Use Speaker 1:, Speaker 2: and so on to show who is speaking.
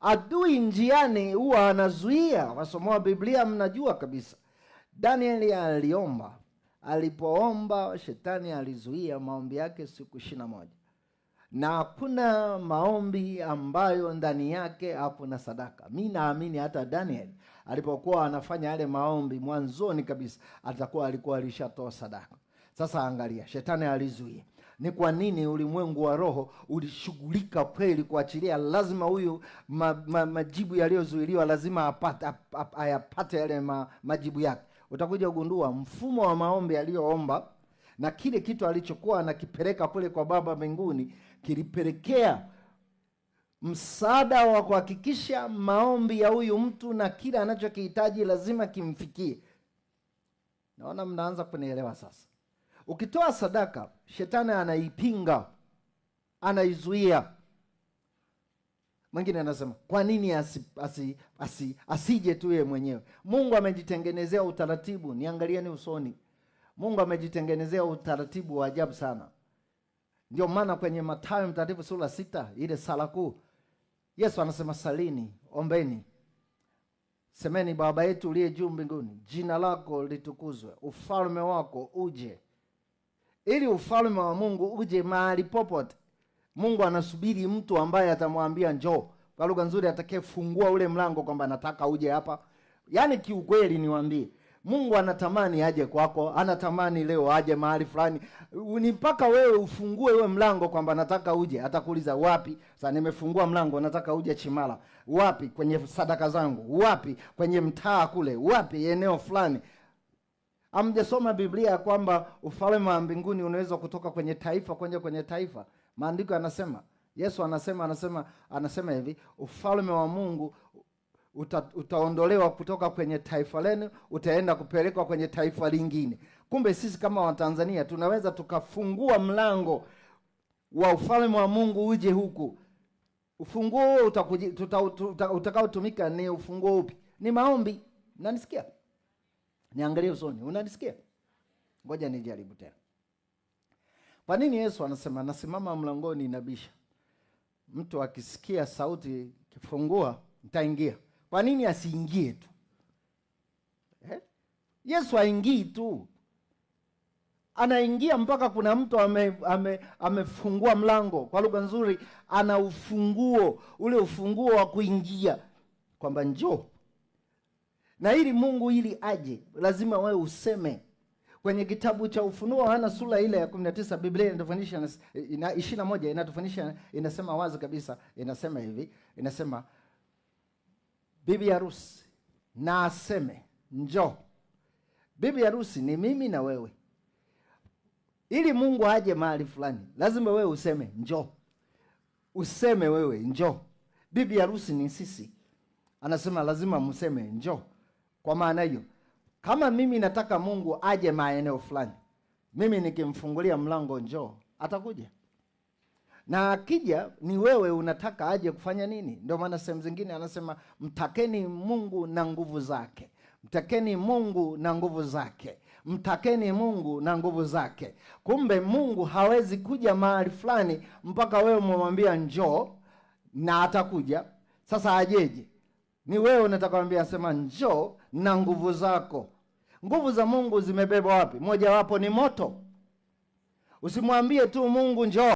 Speaker 1: adui njiani huwa anazuia. Wasomoa Biblia mnajua kabisa Danieli aliomba. Alipoomba, shetani alizuia maombi yake siku 21. Na hakuna maombi ambayo ndani yake hapo na sadaka. Mimi naamini hata Daniel alipokuwa anafanya yale maombi mwanzoni kabisa alikuwa alishatoa sadaka. Sasa angalia, shetani alizuia. Ni kwa nini ulimwengu wa roho ulishughulika kweli kuachilia lazima huyu majibu yaliyozuiliwa lazima ayapate yale majibu yake. Utakuja kugundua mfumo wa maombi aliyoomba na kile kitu alichokuwa anakipeleka kule kwa Baba mbinguni kilipelekea msaada wa kuhakikisha maombi ya huyu mtu na kile anachokihitaji lazima kimfikie. Naona mnaanza kunielewa sasa. Ukitoa sadaka, shetani anaipinga, anaizuia. Mwingine anasema, kwa nini asije tu yeye mwenyewe? Mungu amejitengenezea utaratibu. Niangalieni usoni. Mungu amejitengenezea utaratibu wa ajabu sana. Ndio maana kwenye Mathayo Mtakatifu sura 6, ile sala kuu, Yesu anasema salini, ombeni. Semeni, Baba yetu uliye juu mbinguni, jina lako litukuzwe, ufalme wako uje. Ili ufalme wa Mungu uje mahali popote, Mungu anasubiri mtu ambaye atamwambia njoo. Kwa lugha nzuri, atakayefungua ule mlango kwamba nataka uje hapa. Yaani kiukweli niwaambie, Mungu anatamani aje kwako, anatamani leo aje mahali fulani. Ni mpaka wewe ufungue ule mlango kwamba nataka uje. Atakuuliza wapi? Sasa nimefungua mlango, nataka uje Chimala. Wapi? Kwenye sadaka zangu. Wapi? Kwenye mtaa kule. Wapi? Eneo fulani. Amjesoma Biblia kwamba ufalme wa mbinguni unaweza kutoka kwenye taifa kwenye taifa. Maandiko yanasema, Yesu anasema hivi, ufalme wa Mungu utaondolewa kutoka kwenye taifa lenu, utaenda kupelekwa kwenye taifa lingine. Kumbe sisi kama Watanzania tunaweza tukafungua mlango wa ufalme wa Mungu uje huku. Ufunguo utakaotumika ni ufunguo upi? Ni maombi. Unanisikia? Niangalie usoni. Unanisikia? Ngoja nijaribu tena. Kwa nini Yesu anasema nasimama mlangoni nabisha? Mtu akisikia sauti kifungua nitaingia. Kwa nini asiingie tu? Yesu haingii tu. Anaingia mpaka kuna mtu amefungua mlango. Kwa lugha nzuri, ana ufunguo, ule ufunguo wa kuingia kwamba njoo. Na ili Mungu ili aje, lazima wewe useme. Kwenye kitabu cha Ufunuo Yohana sura ile ya 19, Biblia inatufundisha 21 inatufundisha, inasema wazi kabisa, inasema hivi, inasema bibi harusi na aseme njoo. Bibi harusi ni mimi na wewe. Ili Mungu aje mahali fulani, lazima wewe useme njoo. Useme wewe njoo. Bibi harusi ni sisi. Anasema lazima mseme njoo. Kwa maana hiyo, kama mimi nataka Mungu aje maeneo fulani, mimi nikimfungulia mlango njoo, atakuja. Na akija ni wewe unataka aje kufanya nini? Ndio maana sehemu zingine anasema mtakeni Mungu na nguvu zake. Mtakeni Mungu na nguvu zake. Mtakeni Mungu na nguvu zake. Kumbe Mungu hawezi kuja mahali fulani mpaka wewe umwambia njoo na atakuja. Sasa ajeje? Ni wewe unataka kumwambia sema njoo na nguvu zako. Nguvu za Mungu zimebeba wapi? Moja wapo ni moto. Usimwambie tu Mungu njoo.